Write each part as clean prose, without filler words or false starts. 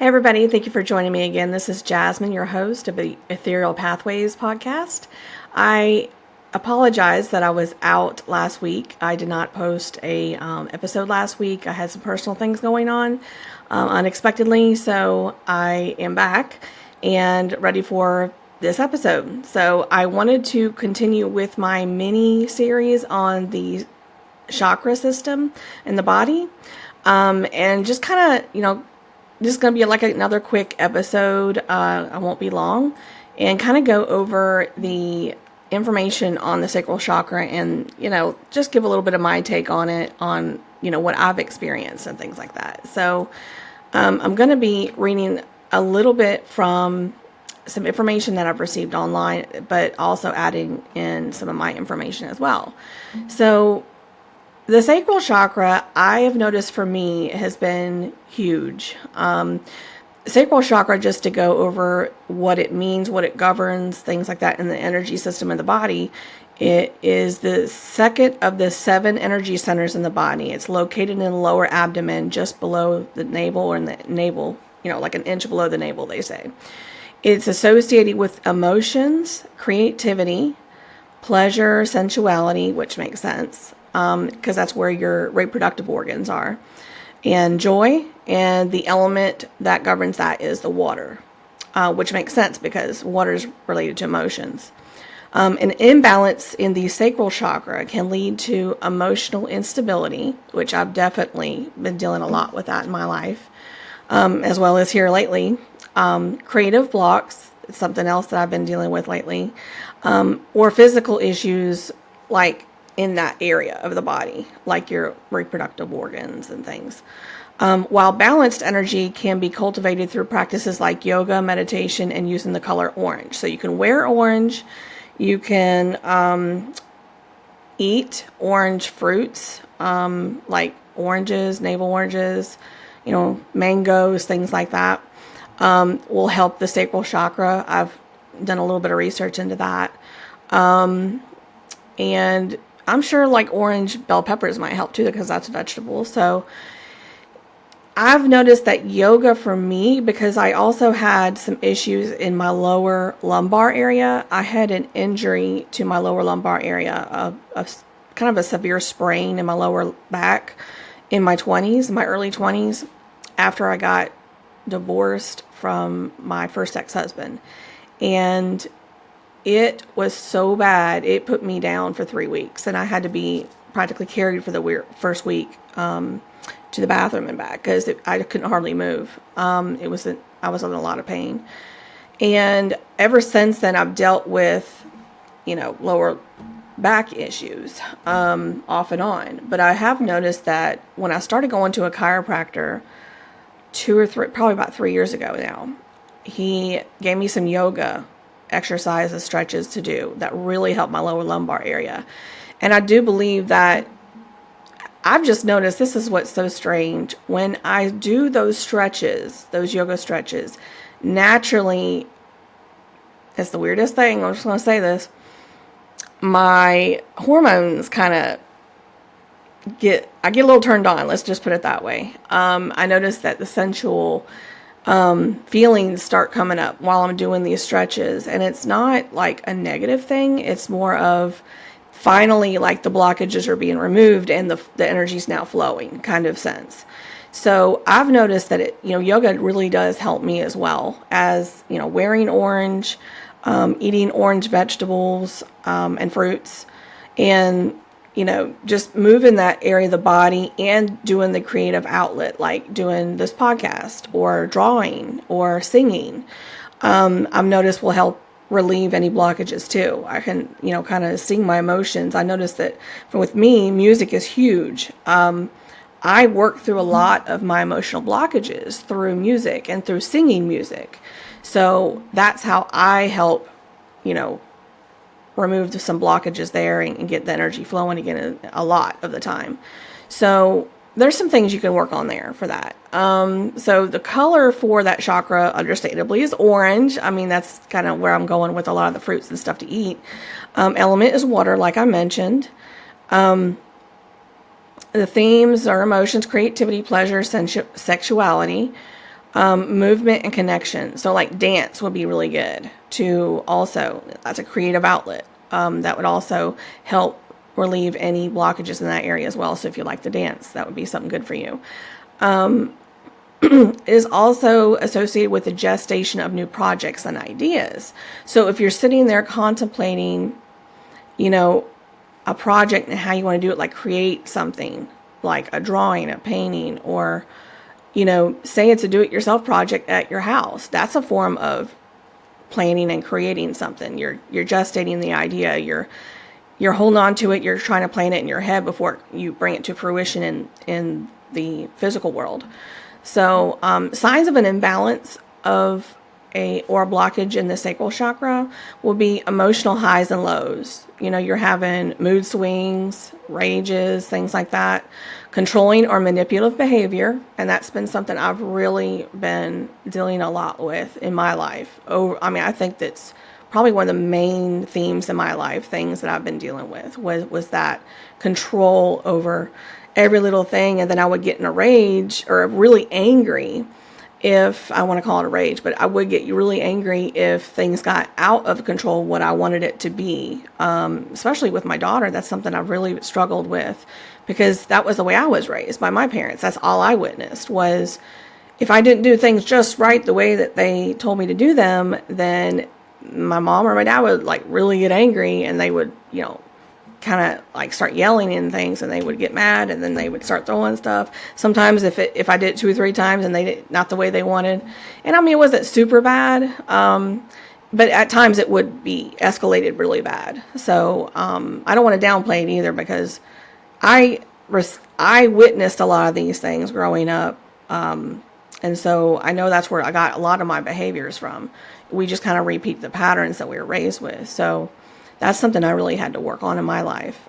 everybody. Thank you for joining me again. This is Jasmine, your host of the Ethereal Pathways podcast. I apologize that I was out last week. I did not post a episode last week. I had some personal things going on unexpectedly, so I am back and ready for this episode. So I wanted to continue with my mini series on the chakra system in the body, and just kind of, this is going to be like another quick episode. I won't be long, and kind of go over the information on the sacral chakra and, just give a little bit of my take on it, on, what I've experienced and things like that. So I'm going to be reading a little bit from some information that I've received online, but also adding in some of my information as well. So the sacral chakra, I have noticed for me, has been huge. Sacral chakra, just to go over what it means, what it governs, things like that in the energy system of the body, it is the second of the 7 energy centers in the body. It's located in the lower abdomen, just below the navel, or in the navel, like an inch below the navel, they say. It's associated with emotions, creativity, pleasure, sensuality, which makes sense, because that's where your reproductive organs are, and joy, and the element that governs that is the water, which makes sense because water is related to emotions. An imbalance in the sacral chakra can lead to emotional instability, which I've definitely been dealing a lot with that in my life, as well as here lately. Creative blocks, something else that I've been dealing with lately, or physical issues like in that area of the body, like your reproductive organs and things. While balanced energy can be cultivated through practices like yoga, meditation, and using the color orange. So you can wear orange, you can eat orange fruits, like oranges, navel oranges, mangoes, things like that, will help the sacral chakra. I've done a little bit of research into that. And I'm sure like orange bell peppers might help too, because that's a vegetable. So I've noticed that yoga for me, because I also had some issues in my lower lumbar area. I had an injury to my lower lumbar area, of kind of a severe sprain in my lower back in my 20s, my early 20s, after I got divorced from my first ex-husband. And it was so bad, it put me down for 3 weeks, and I had to be practically carried for the first week to the bathroom and back, because I couldn't hardly move. I was in a lot of pain. And ever since then, I've dealt with, lower back issues off and on. But I have noticed that when I started going to a chiropractor 2 or 3, probably about 3 years ago now, he gave me some yoga exercises, stretches to do that really helped my lower lumbar area. And I do believe that I've just noticed, this is what's so strange, when I do those stretches, those yoga stretches, naturally, it's the weirdest thing, I'm just going to say this, my hormones kind of I get a little turned on, let's just put it that way. I noticed that the sensual feelings start coming up while I'm doing these stretches, and it's not like a negative thing. It's more of finally like the blockages are being removed and the energy's now flowing kind of sense. So I've noticed that yoga really does help me, as well as, wearing orange, eating orange vegetables, and fruits, and just moving that area of the body and doing the creative outlet, like doing this podcast or drawing or singing, I've noticed will help relieve any blockages too. I can, kind of sing my emotions. I noticed that with me, music is huge. I work through a lot of my emotional blockages through music and through singing music. So that's how I help, remove some blockages there and get the energy flowing again a lot of the time. So there's some things you can work on there for that. So the color for that chakra, understandably, is orange. I mean, that's kind of where I'm going with a lot of the fruits and stuff to eat. Element is water, like I mentioned. The themes are emotions, creativity, pleasure, sexuality. Movement and connection. So like dance would be really good to also, that's a creative outlet. That would also help relieve any blockages in that area as well. So if you like to dance, that would be something good for you. It is also associated with the gestation of new projects and ideas. So if you're sitting there contemplating, a project and how you want to do it, like create something like a drawing, a painting, or, say it's a do-it-yourself project at your house. That's a form of planning and creating something. You're gestating the idea. You're holding on to it. You're trying to plan it in your head before you bring it to fruition in the physical world. So signs of an imbalance or a blockage in the sacral chakra will be emotional highs and lows. You're having mood swings, rages, things like that, controlling or manipulative behavior. And that's been something I've really been dealing a lot with in my life. I think that's probably one of the main themes in my life, things that I've been dealing with was that control over every little thing. And then I would get in a rage or really angry if I want to call it a rage, but I would get really angry if things got out of control, what I wanted it to be. Especially with my daughter, that's something I've really struggled with because that was the way I was raised by my parents. That's all I witnessed was if I didn't do things just right the way that they told me to do them, then my mom or my dad would like really get angry and they would, kind of like start yelling and things, and they would get mad, and then they would start throwing stuff. Sometimes if I did it 2 or 3 times and they did not the way they wanted, and it wasn't super bad, but at times it would be escalated really bad. So I don't want to downplay it either because I witnessed a lot of these things growing up, and so I know that's where I got a lot of my behaviors from. We just kind of repeat the patterns that we were raised with. So that's something I really had to work on in my life.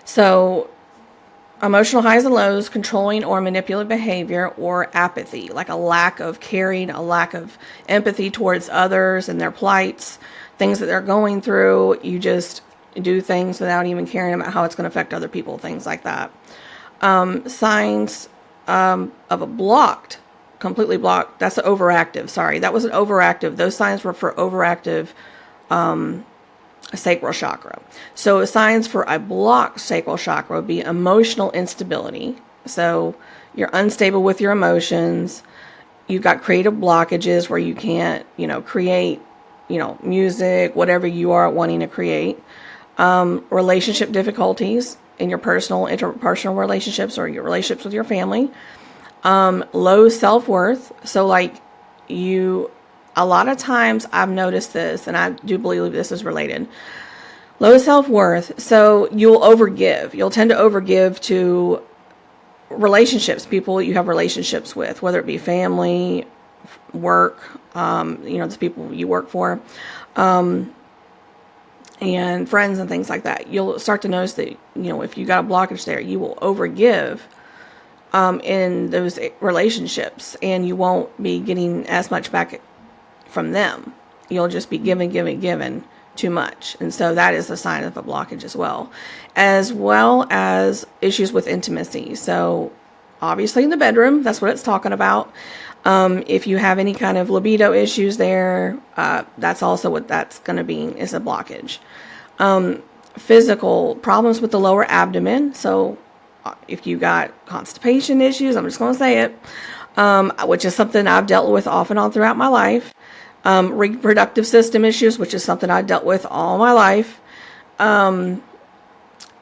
So emotional highs and lows, controlling or manipulative behavior, or apathy, like a lack of caring, a lack of empathy towards others and their plights, things that they're going through. You just do things without even caring about how it's going to affect other people, things like that. Signs of a completely blocked, that's an overactive, sorry. That was an overactive. Those signs were for overactive sacral chakra. So signs for a blocked sacral chakra would be emotional instability. So you're unstable with your emotions. You've got creative blockages where you can't, create, music, whatever you are wanting to create. Relationship difficulties in your interpersonal relationships or your relationships with your family. Low self-worth. So a lot of times I've noticed this, and I do believe this is related. Low self-worth. So you'll overgive. You'll tend to overgive to relationships, people you have relationships with, whether it be family, work, the people you work for, and friends and things like that. You'll start to notice that, if you got a blockage there, you will overgive in those relationships, and you won't be getting as much back from them. You'll just be giving too much. And so that is a sign of a blockage as well as issues with intimacy. So obviously in the bedroom, that's what it's talking about. If you have any kind of libido issues there, that's also what that's going to be, is a blockage. Physical problems with the lower abdomen. So if you got constipation issues, I'm just going to say it, which is something I've dealt with off and on throughout my life. Reproductive system issues, which is something I dealt with all my life, or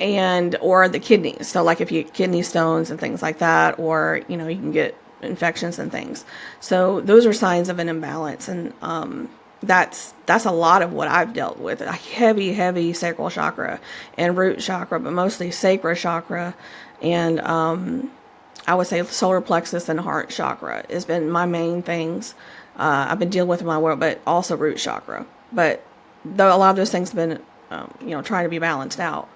the kidneys. So like if you get kidney stones and things like that, or, you can get infections and things. So those are signs of an imbalance. And that's a lot of what I've dealt with. A heavy sacral chakra and root chakra, but mostly sacral chakra. And I would say solar plexus and heart chakra has been my main things I've been dealing with in my world, but also root chakra. But a lot of those things have been, trying to be balanced out.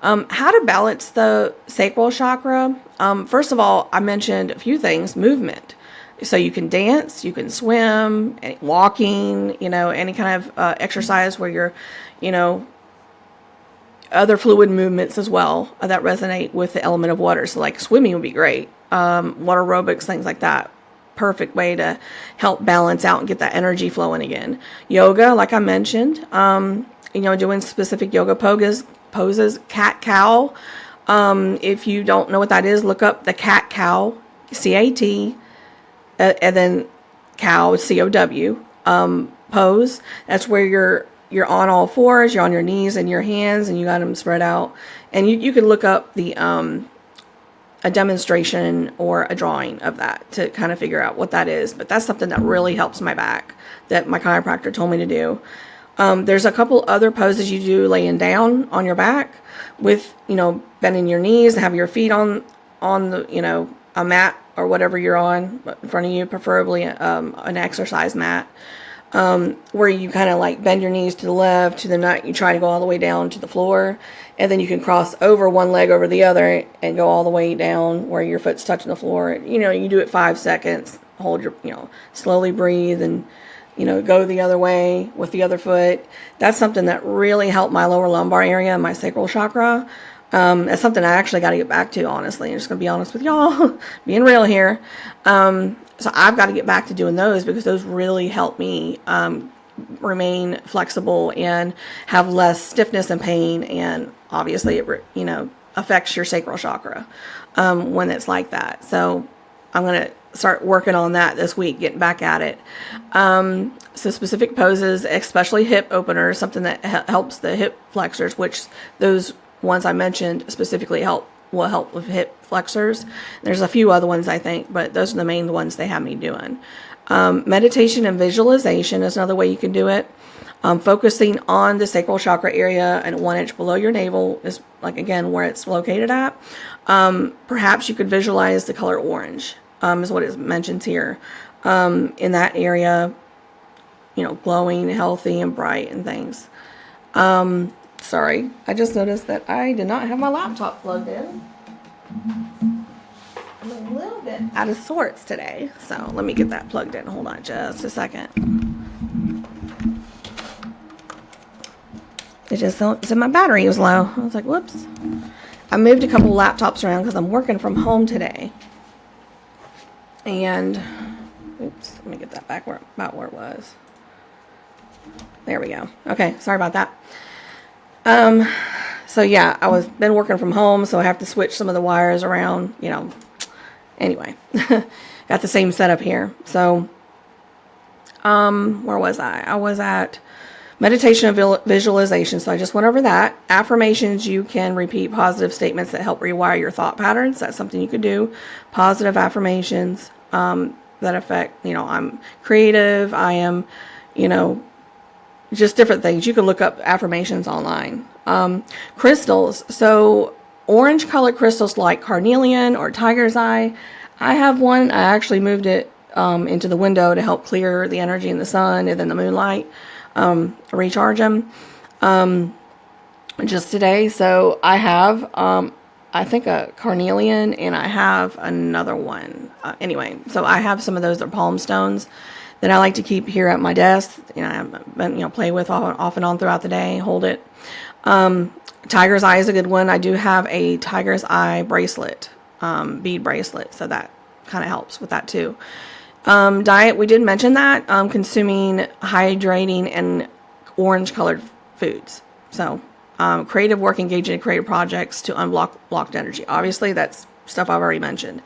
How to balance the sacral chakra? First of all, I mentioned a few things, movement. So you can dance, you can swim, walking, any kind of exercise where you're, other fluid movements as well that resonate with the element of water. So like swimming would be great. Water aerobics, things like that. Perfect way to help balance out and get that energy flowing again. Yoga, like I mentioned, doing specific yoga poses, cat cow. If you don't know what that is, look up the cat cow, CAT, and then cow, COW, pose. That's where you're on all fours, you're on your knees and your hands, and you got them spread out. And you can look up a demonstration or a drawing of that to kind of figure out what that is. But that's something that really helps my back that my chiropractor told me to do. There's a couple other poses you do laying down on your back with, bending your knees, have your feet on the, a mat or whatever you're on in front of you, preferably an exercise mat, where you kind of like bend your knees to the left, to the right, you try to go all the way down to the floor, and then you can cross over one leg over the other and go all the way down where your foot's touching the floor. You do it 5 seconds, hold your, slowly breathe and, go the other way with the other foot. That's something that really helped my lower lumbar area and my sacral chakra. That's something I actually got to get back to, honestly. I'm just going to be honest with y'all, being real here. So I've got to get back to doing those because those really help me remain flexible and have less stiffness and pain. And obviously it, affects your sacral chakra when it's like that. So I'm going to start working on that this week, getting back at it. So specific poses, especially hip openers, something that helps the hip flexors, which those ones I mentioned specifically will help with hip flexors. There's a few other ones, I think, but those are the main ones they have me doing. Meditation and visualization is another way you can do it. Focusing on the sacral chakra area and 1 inch below your navel is like, again, where it's located at. Perhaps you could visualize the color orange, is what it mentions here. In that area, glowing, healthy, and bright and things. Sorry, I just noticed that I did not have my laptop plugged in. I'm a little bit out of sorts today, so let me get that plugged in. Hold on just a second. It just said my battery was low. I was like, whoops. I moved a couple laptops around because I'm working from home today. And, oops, let me get that back about where it was. There we go. Okay, sorry about that. So yeah, been working from home, so I have to switch some of the wires around, anyway, got the same setup here. So, where was I? I was at meditation and visualization. So I just went over that. Affirmations, you can repeat positive statements that help rewire your thought patterns. That's something you could do. Positive affirmations, that affect, I'm creative. I am, just different things. You can look up affirmations online. Crystals. So orange colored crystals like carnelian or tiger's eye. I have one. I actually moved it into the window to help clear the energy in the sun and then the moonlight, recharge them just today. So I have, I think a carnelian, and I have another one. Anyway, so I have some of those. They're palm stones that I like to keep here at my desk, play with off and on throughout the day, hold it. Tiger's eye is a good one. I do have a tiger's eye bracelet, bead bracelet, so that kind of helps with that too. Diet, we did mention that, consuming hydrating and orange colored foods. So, creative work, engaging in creative projects to unblock blocked energy. Obviously, that's stuff I've already mentioned.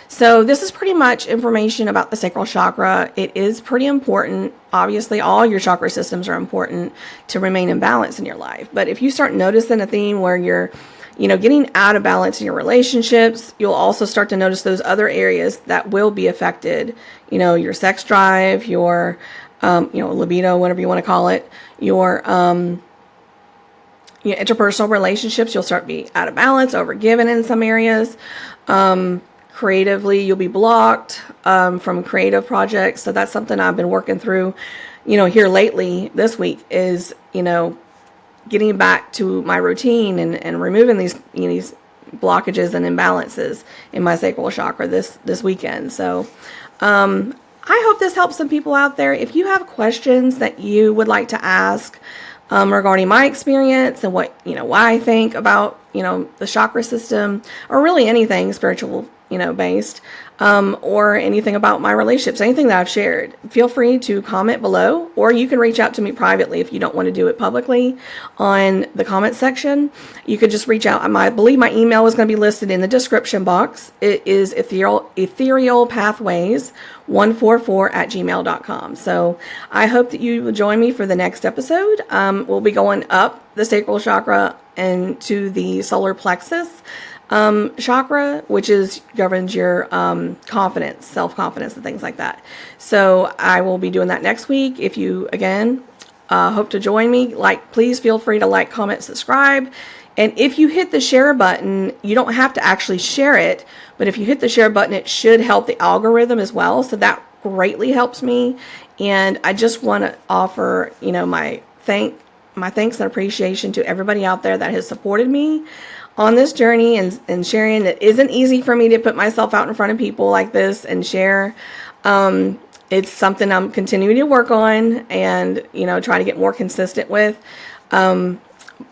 So this is pretty much information about the sacral chakra. It is pretty important. Obviously, all your chakra systems are important to remain in balance in your life. But if you start noticing a theme where you're, getting out of balance in your relationships, you'll also start to notice those other areas that will be affected. Your sex drive, your, libido, whatever you want to call it, your interpersonal relationships. You'll start to be out of balance, overgiven in some areas. Creatively, you'll be blocked from creative projects. So that's something I've been working through, here lately this week is, getting back to my routine and removing these blockages and imbalances in my sacral chakra this weekend. So I hope this helps some people out there. If you have questions that you would like to ask, regarding my experience and what, why I think about, the chakra system, or really anything spiritual, based, or anything about my relationships, anything that I've shared. Feel free to comment below, or you can reach out to me privately if you don't want to do it publicly on the comment section. You could just reach out. I believe my email is going to be listed in the description box. It is etherealpathways144@gmail.com. So I hope that you will join me for the next episode. We'll be going up the sacral chakra and to the solar plexus chakra, which governs your confidence, self-confidence, and things like that. So I will be doing that next week. If you, again, hope to join me, please feel free to like, comment, subscribe. And if you hit the share button, you don't have to actually share it, but if you hit the share button, it should help the algorithm as well. So that greatly helps me. And I just want to offer, my thanks and appreciation to everybody out there that has supported me on this journey and sharing. It isn't easy for me to put myself out in front of people like this and share. It's something I'm continuing to work on and, try to get more consistent with.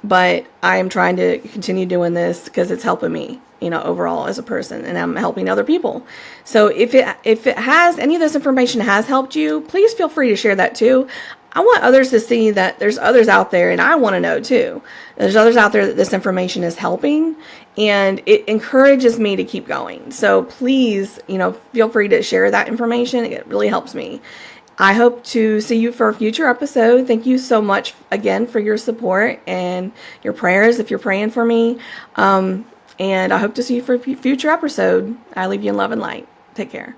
But I am trying to continue doing this because it's helping me, overall as a person, and I'm helping other people. So if it has, any of this information has helped you, please feel free to share that too. I want others to see that there's others out there, and I want to know too. There's others out there that this information is helping, and it encourages me to keep going. So please, feel free to share that information. It really helps me. I hope to see you for a future episode. Thank you so much again for your support and your prayers if you're praying for me. And I hope to see you for a future episode. I leave you in love and light. Take care.